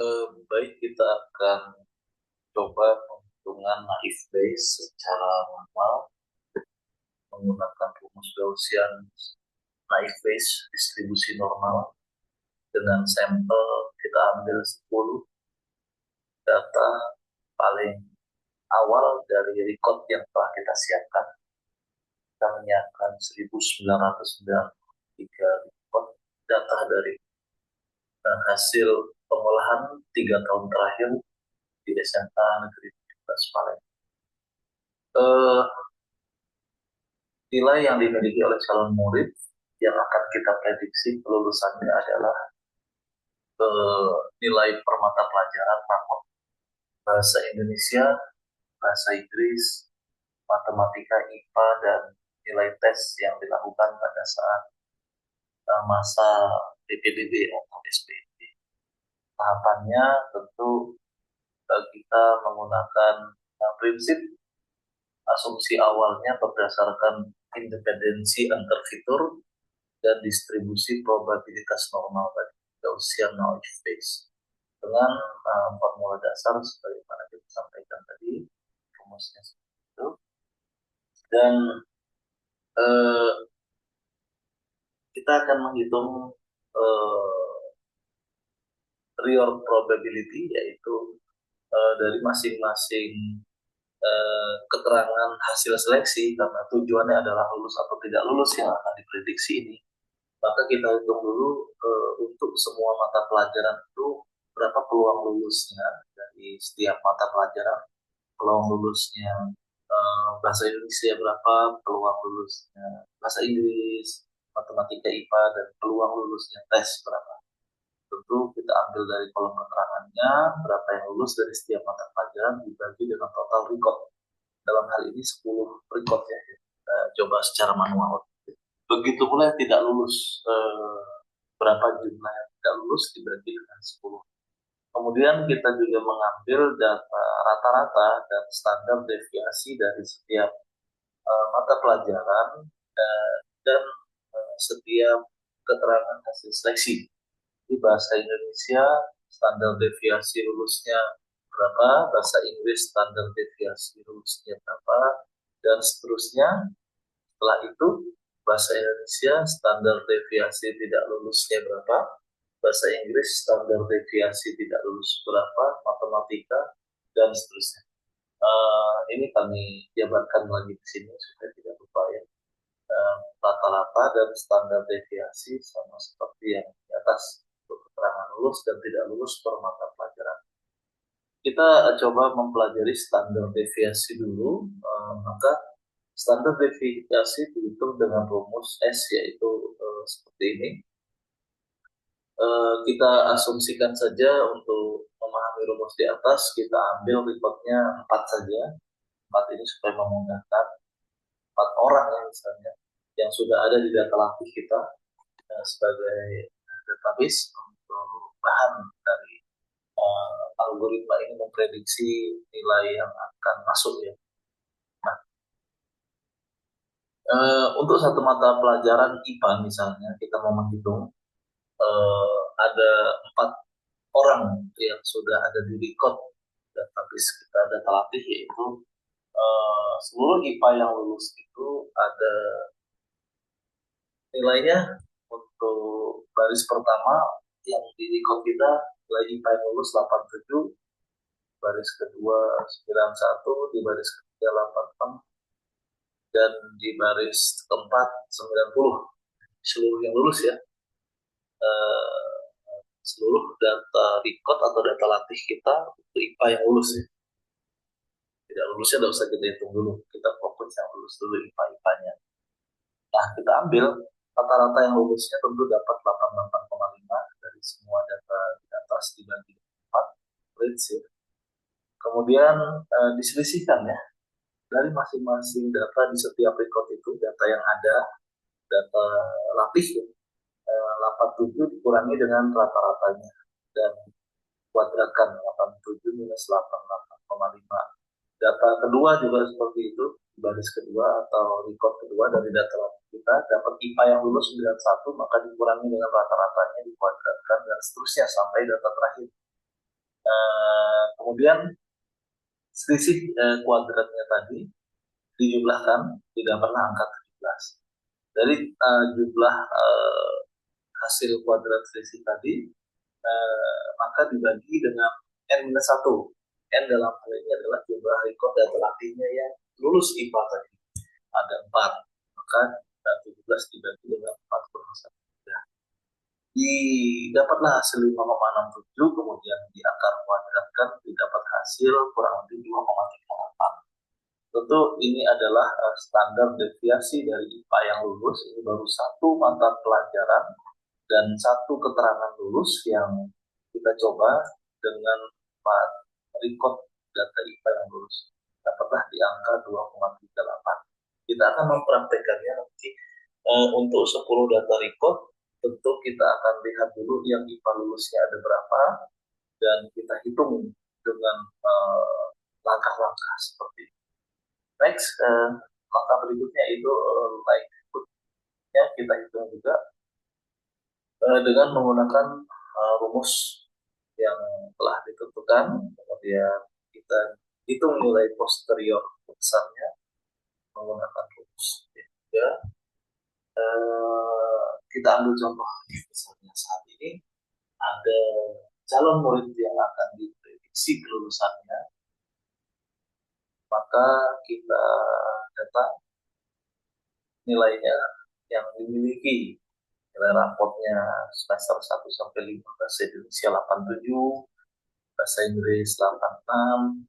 Baik, kita akan coba penghitungan naif Bayes secara manual menggunakan rumus Gaussian naif Bayes distribusi normal dengan sampel kita ambil 10 data paling awal dari record yang telah kita siapkan. Kita menyiapkan 1993 record data dari hasil pengolahan 3 tahun terakhir di SMA Negeri 17 Palembang. Nilai yang dimiliki oleh calon murid yang akan kita prediksi kelulusannya adalah nilai per mata pelajaran rapor bahasa Indonesia, bahasa Inggris, matematika, IPA, dan nilai tes yang dilakukan pada saat masa PPDB atau SPB. Tahapannya tentu kita menggunakan prinsip asumsi awalnya berdasarkan independensi antar fitur dan distribusi probabilitas normal tadi, Gaussian naif Bayes, dengan formula dasar sebagaimana kita sampaikan tadi, rumusnya seperti itu. Dan kita akan menghitung real probability, yaitu dari masing-masing keterangan hasil seleksi, karena tujuannya adalah lulus atau tidak lulus yang akan diprediksi ini. Maka kita hitung dulu untuk semua mata pelajaran itu berapa peluang lulusnya dari setiap mata pelajaran. Peluang lulusnya bahasa Indonesia berapa, peluang lulusnya bahasa Inggris, matematika, IPA, dan peluang lulusnya tes berapa. Tentu kita ambil dari kolom keterangannya berapa yang lulus dari setiap mata pelajaran dibagi dengan total record. Dalam hal ini 10 record ya, kita coba secara manual. Begitu pula yang tidak lulus, berapa jumlah yang tidak lulus dibagi dengan 10. Kemudian kita juga mengambil data rata-rata dan standar deviasi dari setiap mata pelajaran dan setiap keterangan hasil seleksi. Di bahasa Indonesia standar deviasi lulusnya berapa, bahasa Inggris standar deviasi lulusnya berapa, dan seterusnya. Setelah itu bahasa Indonesia standar deviasi tidak lulusnya berapa, bahasa Inggris standar deviasi tidak lulus berapa, matematika, dan seterusnya. Ini kami jabarkan lagi di sini supaya tidak lupa ya. Rata-rata dan standar deviasi sama seperti yang di atas untuk keterangan lulus dan tidak lulus per mata pelajaran. Kita coba mempelajari standar deviasi dulu. Maka standar deviasi dihitung dengan rumus S, yaitu seperti ini. Kita asumsikan saja untuk memahami rumus di atas, kita ambil recordnya 4 saja. 4 ini supaya memudahkan 4 orang ya misalnya, yang sudah ada di data latih kita sebagai database untuk bahan dari algoritma ini memprediksi nilai yang akan masuk ya. Nah, untuk satu mata pelajaran IPA misalnya, kita mau menghitung ada 4 orang yang sudah ada di record database kita data latih, yaitu seluruh IPA yang lulus itu ada nilainya. Untuk baris pertama yang di record kita nilai IPA yang lulus 87, baris kedua 91, di baris ketiga 86, dan di baris keempat 90. Seluruh yang lulus ya, seluruh data record atau data latih kita untuk IPA yang lulus ya. Tidak lulusnya tidak usah kita hitung dulu, kita fokus yang lulus dulu IPA-IPA-nya. Nah, kita ambil rata-rata yang lulusnya tentu dapat 88,5 dari semua data di atas dibagi 4 range ya. Kemudian diselisihkan ya dari masing-masing data di setiap record itu, data yang ada, data latih ya, 87 dikurangi dengan rata-ratanya dan kuadratkan 87 minus 88,5. Data kedua juga seperti itu, baris kedua atau record kedua dari data kita dapat IPA yang lulus 91, maka dikurangi dengan rata-ratanya, dikuadratkan, dan seterusnya sampai data terakhir. Kemudian selisih kuadratnya tadi dijumlahkan, tidak pernah angka 17. Dari jumlah hasil kuadrat selisih tadi, maka dibagi dengan N-1. N dalam hal ini adalah jumlah rekod data latihnya yang lulus IPA tadi. Ada 4. Maka 17 dibagi dengan 4 per 1. Didapatlah hasil 5,67, kemudian diakar kuadratkan, didapat hasil kurang lebih 2,38. Tentu ini adalah standar deviasi dari IPA yang lulus. Ini baru satu mata pelajaran dan satu keterangan lulus yang kita coba dengan 4 record data IPA yang lulus. Dapatlah di angka 2,38. Kita akan mempraktekannya nanti untuk 10 data record. Tentu kita akan lihat dulu yang IPA lulusnya ada berapa, dan kita hitung dengan langkah-langkah seperti ini. Next, langkah berikutnya itu like ya, kita hitung juga dengan menggunakan rumus yang telah ditentukan. Kemudian kita hitung nilai posterior besarnya menggunakan rumus ya. Kita ambil contoh misalnya saat ini ada calon murid yang akan diprediksi kelulusannya, maka kita data nilainya yang dimiliki. Nilai rapotnya semester 1 sampai 5 bahasa Indonesia 87, bahasa Inggris 86,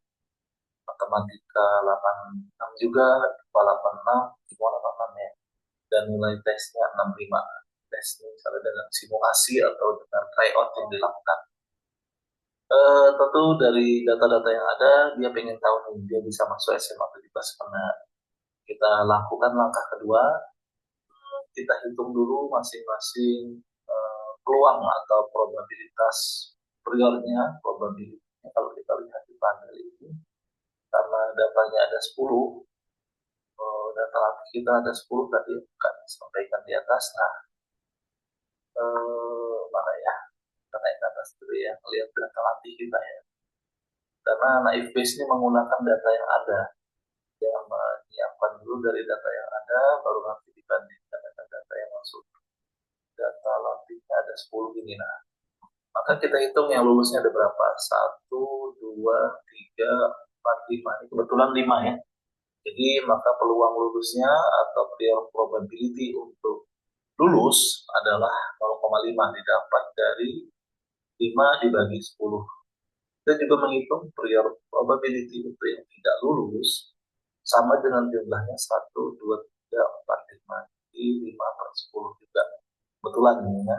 matematika 86 juga, 86, semua 86 ya. Dan nilai tesnya 65. Tes misalnya dengan simulasi atau dengan tryout yang dilakukan. Tentu dari data-data yang ada, dia pengen tahu nih, dia bisa masuk SMA 17 mana. Kita lakukan langkah kedua, kita hitung dulu masing-masing peluang atau probabilitas priornya, probabilitasnya kalau kita lihat di panel ini, karena datanya ada 10, data latih kita ada 10 tadi kan disampaikan di atas. Nah, mana ya? Kita naik ke atas dulu ya, lihat data latih kita ya. Karena naif base ini menggunakan data yang ada, yang menyiapkan dulu dari data yang ada, baru nanti dibandingkan dengan data yang masuk. Data latihnya ada 10 ini. Nah, maka kita hitung yang lulusnya ada berapa? 1, 2, 3, 4, 5. Ini kebetulan 5 ya. Jadi maka peluang lulusnya atau probability untuk lulus adalah 0,5 didapat dari 5 dibagi 10. Kita juga menghitung probability untuk yang tidak lulus sama dengan jumlahnya 1, 2, 3, 4, 5. Jadi 5 per 10 juga. Kebetulan ini ya.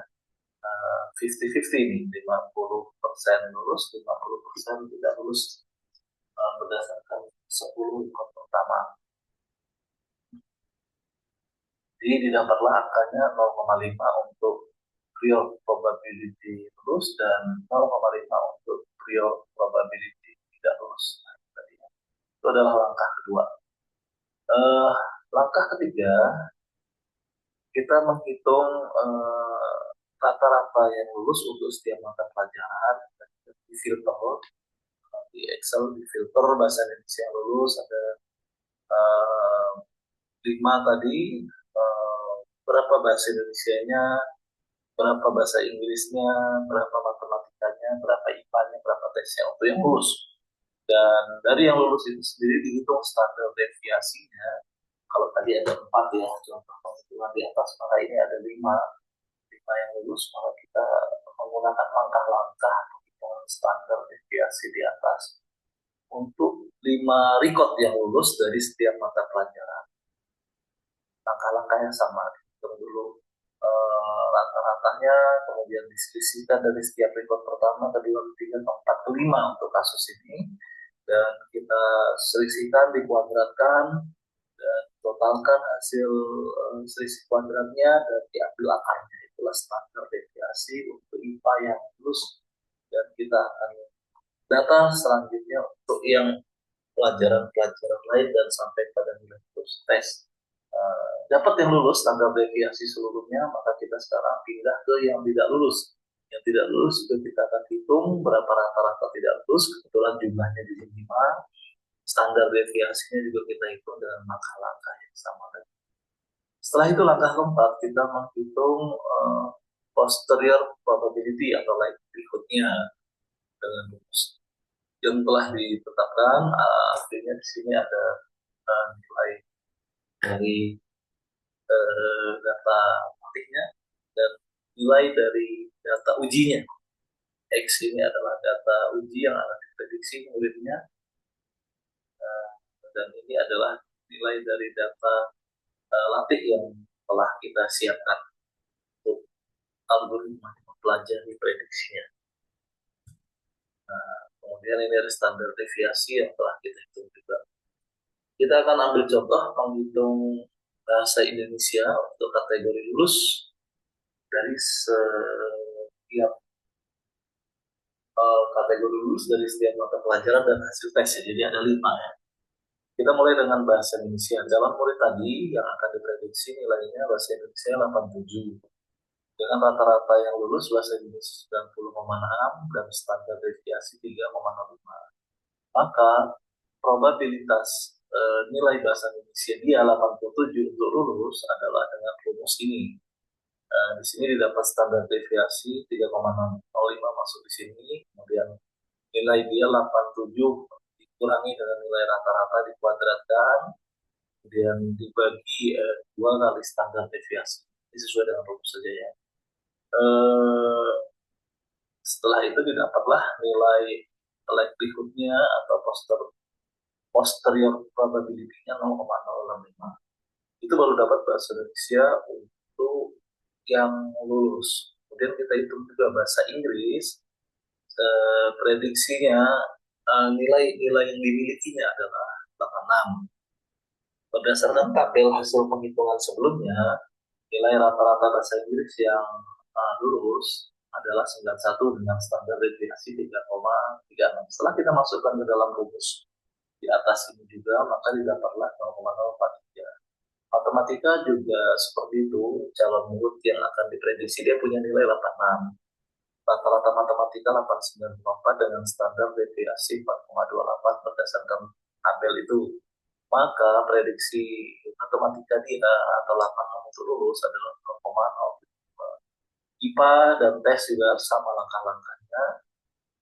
50-50 nih, 50% lulus, 50% tidak lulus berdasarkan 10 ikut pertama. Jadi didapatlah angkanya 0,5 untuk prior probability lulus dan 0,5 untuk prior probability tidak lulus. Itu adalah langkah kedua. Langkah ketiga, kita menghitung rata-rata yang lulus untuk setiap mata pelajaran di filter di Excel, di filter bahasa Indonesia yang lulus ada 5 tadi, berapa bahasa Indonesianya, berapa bahasa Inggrisnya, berapa matematikanya, berapa IPA-nya, berapa tesnya untuk yang lulus. Dan dari yang lulus itu sendiri dihitung standar deviasinya. Kalau tadi ada 4 ya, contoh penghitungan di atas, maka ini ada 5 yang lulus, maka kita menggunakan langkah-langkah penghitungan standar deviasi di atas untuk 5 record yang lulus dari setiap mata pelajaran. Langkah-langkahnya sama, hitung dulu rata-ratanya, kemudian diskusikan dari setiap record pertama, kedua, ketiga, keempat, kelima untuk kasus ini, dan kita selisihkan, dikuadratkan, dan totalkan hasil selisih kuadratnya dan diambil akarnya. Itulah standar deviasi untuk IPA yang lulus, dan kita akan data selanjutnya untuk yang pelajaran-pelajaran lain dan sampai pada nilai tes. Dapat yang lulus standar deviasi seluruhnya, maka kita sekarang pindah ke yang tidak lulus. Yang tidak lulus juga kita akan hitung berapa rata-rata tidak lulus, kebetulan jumlahnya di 5. Standar deviasinya juga kita hitung dengan langkah-langkah yang sama. Setelah itu langkah keempat, kita menghitung posterior probability atau likelihood-nya dengan rumus yang telah ditetapkan. Artinya di sini ada nilai dari data matinya dan nilai dari data ujinya. X ini adalah data uji yang akan diprediksi muridnya, dan ini adalah nilai dari data latih yang telah kita siapkan untuk algoritma mempelajari prediksinya. Nah, kemudian ini ada standar deviasi yang telah kita hitung juga. Kita akan ambil contoh menghitung bahasa Indonesia untuk kategori lulus dari setiap kategori lulus dari setiap mata pelajaran dan hasil tes. Jadi ada 5 ya. Kita mulai dengan bahasa Indonesia. Calon murid tadi yang akan diprediksi nilainya bahasa Indonesia 87. Dengan rata-rata yang lulus bahasa Indonesia 90,6 dan standar deviasi 3,05. Maka probabilitas nilai bahasa Indonesia dia 87 untuk lulus adalah dengan rumus ini. Di sini didapat standar deviasi 3,05 masuk di sini, kemudian nilai dia 87 dikurangi dengan nilai rata-rata dikuadratkan, kemudian dibagi 2 kali standar deviasi. Ini sesuai dengan rumus saja ya. Setelah itu didapatlah nilai likelihood-nya atau posterior probability-nya 0,065. Itu baru dapat bahasa Indonesia untuk yang lulus. Kemudian kita hitung juga bahasa Inggris. Prediksinya nilai-nilai yang dimilikinya adalah 86. Berdasarkan tabel hasil penghitungan sebelumnya, nilai rata-rata bahasa Inggris yang lulus adalah 91 dengan standar deviasi 3,36. Setelah kita masukkan ke dalam rumus di atas ini juga, maka didapatlah 0,043. Matematika juga seperti itu, calon murid yang akan diprediksi dia punya nilai 86. Rata-rata matematika 8,94 dengan standar deviasi 4,28 berdasarkan tabel itu. Maka prediksi matematika dia atau 86 untuk lulus adalah 0,0. IPA dan tes juga sama langkah-langkahnya.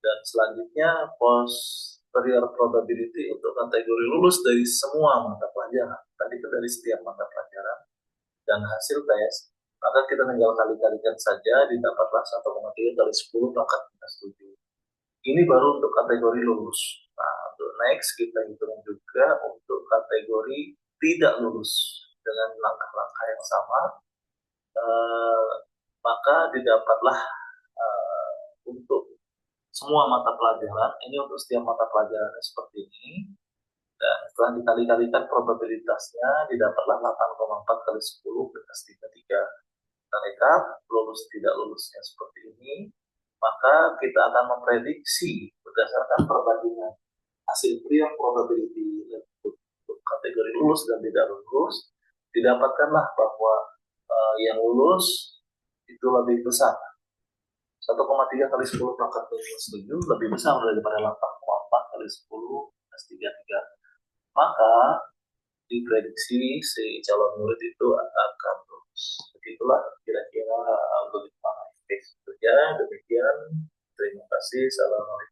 Dan selanjutnya posterior probability untuk kategori lulus dari semua mata pelajaran. Tadi itu dari setiap mata pelajaran dan hasil tes. Maka kita tinggal kali-kalikan saja, didapatlah 1,3 kali 10 pangkat minus 7. Ini baru untuk kategori lulus. Nah, untuk next kita hitung juga untuk kategori tidak lulus dengan langkah-langkah yang sama. Maka didapatlah untuk semua mata pelajaran, ini untuk setiap mata pelajaran seperti ini. Dan setelah dikali-kalikan probabilitasnya didapatlah 8,4 kali 10 plus 33. Kita rekap lulus tidak lulusnya seperti ini, maka kita akan memprediksi berdasarkan perbandingan hasil prior probability untuk kategori lulus dan tidak lulus. Didapatkanlah bahwa yang lulus itu lebih besar, 1,3 kali 10 pangkat minus 7 lebih besar daripada 8,4 kali 10 plus 33. Maka diprediksi si calon murid itu akan lulus. Begitulah kira-kira algoritma FX bekerja. Demikian, terima kasih. Assalamualaikum.